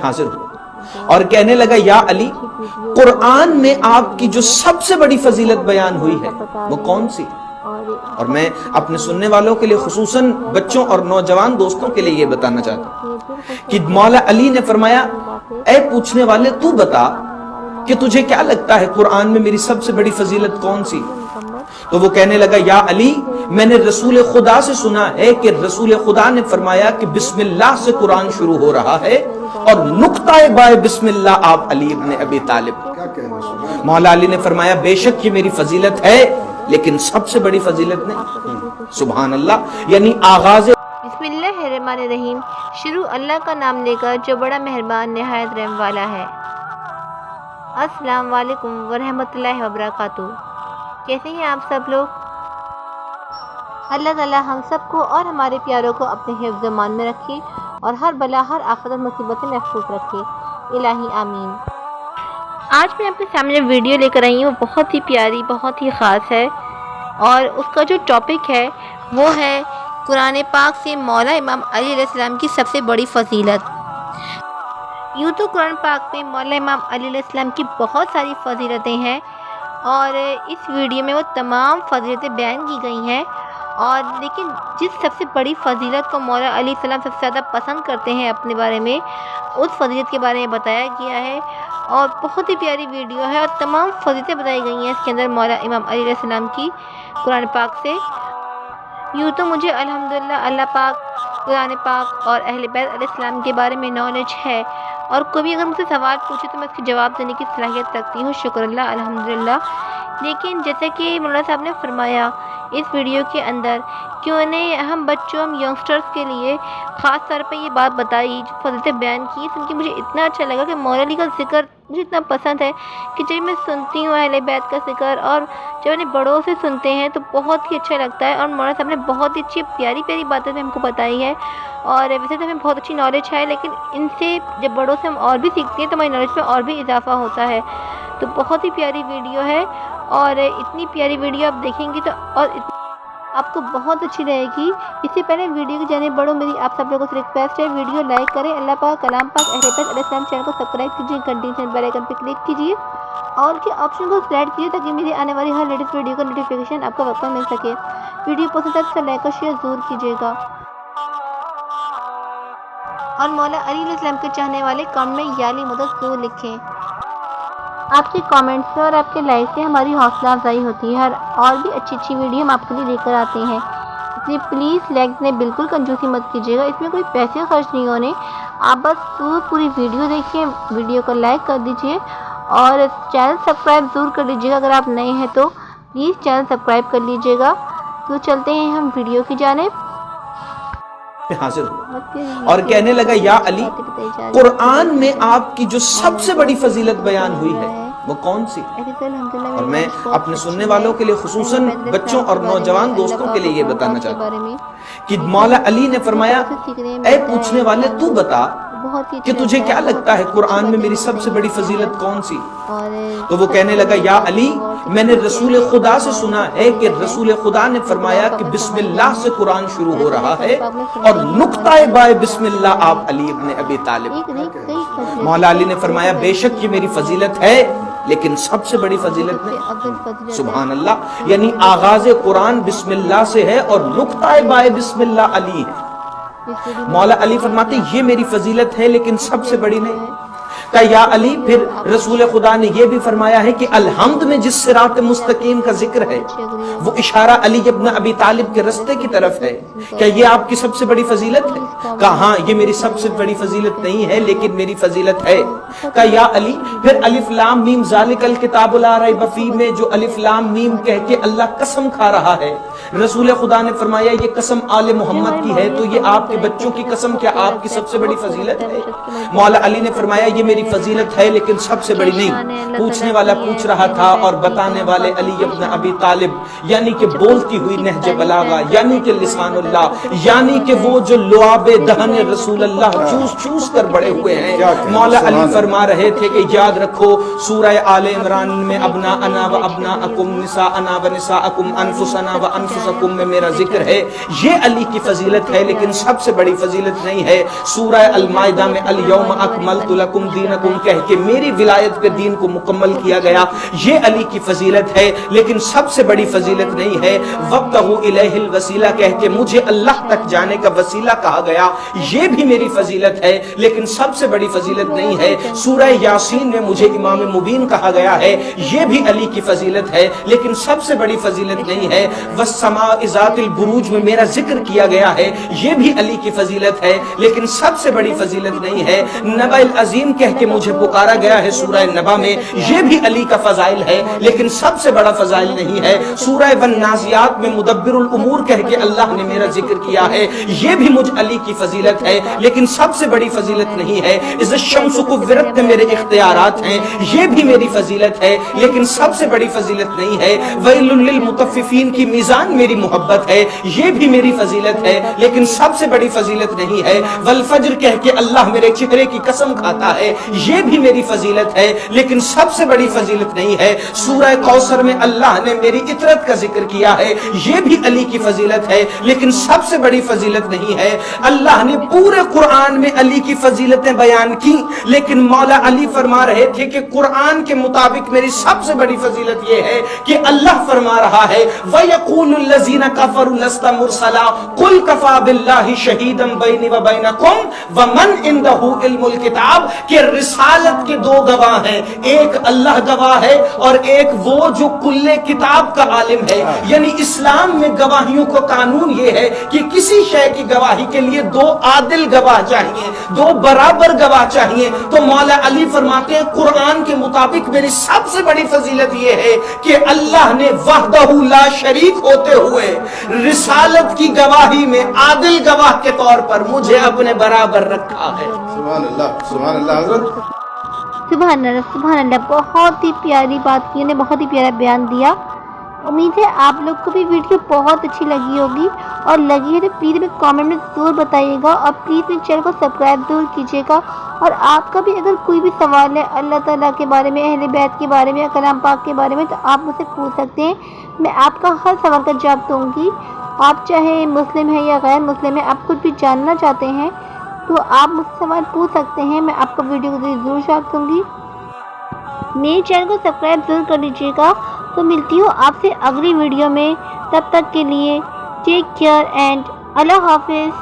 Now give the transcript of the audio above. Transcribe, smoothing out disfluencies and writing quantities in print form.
حاضر ہوا اور کہنے لگا یا علی، قرآن میں آپ کی جو سب سے بڑی فضیلت بیان ہوئی ہے وہ کون سی؟ اور میں اپنے سننے والوں کے لیے خصوصاً بچوں اور نوجوان دوستوں کے لیے یہ بتانا چاہتا ہوں کہ مولا علی نے فرمایا اے پوچھنے والے تو بتا کہ تجھے کیا لگتا ہے قرآن میں میری سب سے بڑی فضیلت کون سی؟ تو وہ کہنے لگا یا علی، میں نے رسول خدا سے سنا ہے کہ رسول خدا نے فرمایا کہ بسم اللہ سے قرآن شروع ہو رہا ہے اور نقطہ بائے بسم اللہ آپ علی ابن ابی طالب۔ مولا علی نے فرمایا بے شک یہ میری فضیلت ہے لیکن سب سے بڑی فضیلت نہیں۔ سبحان اللہ، یعنی آغاز بسم اللہ الرحمن الرحیم، شروع اللہ کا نام لے کر جو بڑا مہربان نہایت رحم والا ہے۔ السلام علیکم ورحمۃ اللہ وبرکاتہ۔ کیسے ہیں آپ سب لوگ؟ اللہ تعالی ہم سب کو اور ہمارے پیاروں کو اپنے حفظ و امان میں رکھے اور ہر بلا ہر آفت اور مصیبت سے محفوظ رکھے، الہی آمین۔ آج میں آپ کے سامنے ویڈیو لے کر آئی ہوں، بہت ہی پیاری، بہت ہی خاص ہے، اور اس کا جو ٹاپک ہے وہ ہے قرآن پاک سے مولا امام علی علیہ السلام کی سب سے بڑی فضیلت۔ یوں تو قرآن پاک میں مولا امام علی علیہ السلام کی بہت ساری فضیلتیں ہیں، اور اس ویڈیو میں وہ تمام فضیلتیں بیان کی گئی ہیں، اور لیکن جس سب سے بڑی فضیلت کو مولا علی علیہ السلام سب سے زیادہ پسند کرتے ہیں اپنے بارے میں، اس فضیلت کے بارے میں بتایا گیا ہے، اور بہت ہی پیاری ویڈیو ہے، اور تمام فضیلتیں بتائی گئی ہیں اس کے اندر مولا امام علی علیہ السلام کی قرآن پاک سے۔ یوں تو مجھے الحمدللہ اللہ پاک، قرآن پاک اور اہل بیت علیہ السلام کے بارے میں نالج ہے، اور کوئی اگر مجھ سے سوال پوچھے تو میں اس کے جواب دینے کی صلاحیت رکھتی ہوں، شکر اللہ الحمدللہ۔ لیکن جیسے کہ مولانا صاحب نے فرمایا اس ویڈیو کے اندر کہ انہیں ہم بچوں، ہم ینگسٹرز کے لیے خاص طور پہ یہ بات بتائی، جو فضیلتیں بیان کی، سن کے مجھے اتنا اچھا لگا کہ مولا علی کا ذکر مجھے اتنا پسند ہے کہ جب میں سنتی ہوں اہل بیت کا ذکر اور جب انہیں بڑوں سے سنتے ہیں تو بہت ہی اچھا لگتا ہے، اور مولانا صاحب نے بہت ہی اچھی پیاری پیاری باتیں ہم کو بتائی ہے، اور ویسے تو ہمیں بہت اچھی نالج ہے، لیکن ان سے جب بڑوں سے ہم اور بھی سیکھتے ہیں تو ہماری نالج میں اور بھی اضافہ ہوتا ہے۔ تو بہت ہی پیاری ویڈیو ہے، اور اتنی پیاری ویڈیو آپ دیکھیں گی تو اور آپ کو بہت اچھی رہے گی۔ اس سے پہلے ویڈیو کی جانب بڑھوں، میری آپ سب لوگوں سے ریکویسٹ ہے ویڈیو لائک کریں، اللہ پاک، کلام پاک، اہل بیت علیہ السلام چینل کو سبسکرائب کیجیے، گھنٹی بیل آئیکن پہ کلک کیجیے، اور کے آپشن کو سلیکٹ کیجیے تاکہ میری آنے والی ہر لیٹسٹ ویڈیو کا نوٹیفیکیشن آپ کو وقت میں مل سکے۔ ویڈیو پسند ہے تو لائک اور شیئر ضرور کیجیے گا، اور مولا علی علیہ السلام کے چاہنے والے کامنٹ میں یا علی مدد ضرور لکھیں۔ آپ کے کامنٹ سے اور آپ کے لائک سے ہماری حوصلہ افزائی ہوتی ہے، اور بھی اچھی اچھی ویڈیو ہم آپ کے لیے لے کر آتے ہیں، اس لیے پلیز لائک میں بالکل کنجوسی مت کیجیے گا، اس میں کوئی پیسے خرچ نہیں ہونے، آپ بس پوری ویڈیو دیکھیے، ویڈیو کو لائک کر دیجیے، اور چینل سبسکرائب ضرور کر لیجیے گا، اگر آپ نئے ہیں تو پلیز چینل سبسکرائب کر لیجیے گا۔ تو چلتے ہیں ہم ویڈیو کی جانب۔ حاضر ہوا اور کہنے لگا یا علی، قرآن میں آپ کی جو سب سے بڑی فضیلت بیان ہوئی ہے وہ کون سی؟ اور میں اپنے سننے والوں کے لیے خصوصاً بچوں اور نوجوان دوستوں کے لیے یہ بتانا چاہتا ہوں کہ مولا علی نے فرمایا اے پوچھنے والے تو بتا کہ تجھے کیا لگتا ہے قرآن میں میری سب سے بڑی فضیلت کون سی؟ تو وہ کہنے لگا یا علی، میں نے رسول خدا سے سنا ہے کہ رسول خدا نے فرمایا کہ بسم اللہ سے قرآن شروع ہو رہا ہے اور نقطہ بائے بسم اللہ آپ علی ابن ابی طالب۔ مولا علی نے فرمایا بے شک یہ میری فضیلت ہے لیکن سب سے بڑی فضیلت نہیں۔ سبحان اللہ، یعنی آغاز قرآن بسم اللہ سے ہے اور نقطہ بائے بسم اللہ علی ہے۔ مولا علی فرماتے یہ میری فضیلت ہے لیکن سب سے بڑی نہیں۔ کہا یا علی، پھر رسول خدا نے یہ بھی فرمایا ہے کہ الحمد میں جس صراط مستقیم کا ذکر ہے وہ اشارہ علی ابن ابی طالب کے رستے کی طرف ہے، کیا یہ آپ کی سب سے بڑی فضیلت ہے؟ کہا ہاں یہ میری سب سے بڑی فضیلت نہیں ہے لیکن میری فضیلت ہے۔ کہا یا علی، پھر الف لام میم ذالک الکتاب لا ریب فیہ میں جو الف لام میم کہہ کے اللہ قسم کھا رہا ہے، رسول خدا نے فرمایا یہ قسم آل محمد کی ہے، تو یہ آپ کے بچوں کی قسم کیا آپ کی سب سے بڑی فضیلت ہے؟ مولا علی نے فرمایا یہ میری بڑی فضیلت ہے لیکن سب سے بڑی نہیں. پوچھنے والا پوچھ رہا تھا اور بتانے والے علی ابن ابی طالب، یعنی کہ بولتی ہوئی نہج بلاغہ، یعنی کہ لسان اللہ، یعنی کہ وہ جو لعاب دہن رسول اللہ چوس چوس کر بڑے ہوئے ہیں. مولا علی فرما رہے تھے کہ یاد رکھو سورہ آل عمران میں ابناءنا و ابناءکم نساءنا و نساءکم انفسنا و انفسکم میں میرا ذکر ہے. یہ علی کی فضیلت ہے لیکن سب سے بڑی فضیلت نہیں ہے. سورہ المائدہ میں الیوم اکملت لکم دینکم کہہ کے میری ولایت پہ دین کو مکمل کیا گیا. یہ علی کی فضیلت ہے لیکن سب سے بڑی فضیلت نہیں ہے. وابتغوا الیہ الوسیلہ کہہ کے مجھے اللہ تک جانے کا وسیلہ کہا گیا. یہ بھی میری فضیلت ہے لیکن سب سے بڑی فضیلت نہیں ہے. سورہ یاسین میں مجھے امام مبین کہا گیا ہے. یہ بھی علی کی فضیلت ہے لیکن سب سے بڑی فضیلت نہیں ہے. والسماء ذات البروج میں میرا ذکر کیا گیا ہے. یہ بھی علی کی فضیلت ہے لیکن سب سے بڑی فضیلت نہیں ہے. نبأ العظیم کہہ کے مجھے پکارا گیا ہے سورہ نبا میں. یہ بھی علی کا فضائل ہے لیکن سب سے بڑا فضائل نہیں ہے. سورہ والنازعات میں مدبر الامور کہہ کے اللہ نے میرا ذکر کیا ہے. یہ بھی مجھ علی کی فضیلت ہے لیکن سب سے بڑی فضیلت نہیں ہے. اذا الشمس کورت میں میرے اختیارات ہیں. یہ بھی میری فضیلت ہے لیکن سب سے بڑی فضیلت نہیں ہے. ویل للمطففین کی میزان میری محبت ہے. یہ بھی میری فضیلت ہے لیکن سب سے بڑی فضیلت نہیں ہے. والفجر کہہ کے اللہ میرے چہرے کی قسم کھاتا ہے. یہ بھی میری فضیلت ہے لیکن سب سے بڑی فضیلت نہیں ہے. سورہ کوثر میں اللہ نے میری عطرت کا ذکر کیا ہے. یہ بھی علی کی فضیلت ہے لیکن سب سے بڑی فضیلت نہیں ہے. اللہ نے پورے قرآن میں علی کی فضیلتیں بیان کی لیکن مولا علی فرما رہے تھے کہ قرآن کے مطابق میری سب سے بڑی فضیلت یہ ہے کہ اللہ فرما رہا ہے وَيَقُولُ الَّذِينَ كَفَرُوا لَسْتَ مُرْسَلًا قُلْ كَفَى بِاللَّهِ شَهِيدًا بَيْنِي وَبَيْنَكُمْ وَمَنْ عِندَهُ عِلْمُ الْكِتَابِ کہ رسالت کے دو گواہ ہیں. ایک اللہ گواہ ہے اور ایک وہ جو کل کتاب کا عالم ہے. یعنی اسلام میں گواہیوں کو قانون یہ ہے کہ کسی شے کی گواہی کے لیے دو عادل گواہ چاہیے، دو برابر گواہ چاہیے. تو مولا علی فرماتے ہیں قرآن کے مطابق میری سب سے بڑی فضیلت یہ ہے کہ اللہ نے وحدہ لا شریک ہوتے ہوئے رسالت کی گواہی میں عادل گواہ کے طور پر مجھے اپنے برابر رکھا ہے. سبحان اللہ، سبحان اللہ. حضرت سبحان اللہ، سبحان اللہ. بہت ہی پیاری بات کی، بہت ہی پیارا بیان دیا. امید ہے آپ لوگ کو بھی ویڈیو بہت اچھی لگی ہوگی اور لگی ہے تو پلیز میں کامنٹ میں ضرور بتائیے گا اور پلیز میرے چینل کو سبسکرائب ضرور کیجیے گا. اور آپ کا بھی اگر کوئی بھی سوال ہے اللہ تعالیٰ کے بارے میں، اہل بیت کے بارے میں یا کلام پاک کے بارے میں تو آپ مجھ سے پوچھ سکتے ہیں. میں آپ کا ہر سوال کا جواب دوں گی. آپ چاہے مسلم ہیں یا غیر مسلم ہیں، آپ کچھ بھی جاننا چاہتے ہیں تو آپ مجھ سے سوال پوچھ سکتے ہیں. میں آپ کا ویڈیو کو ضرور جواب دوں گی. میرے چینل کو سبسکرائب ضرور کر لیجیے گا. تو ملتی ہوں آپ سے اگلی ویڈیو میں. تب تک کے لیے ٹیک کیئر اینڈ اللہ حافظ.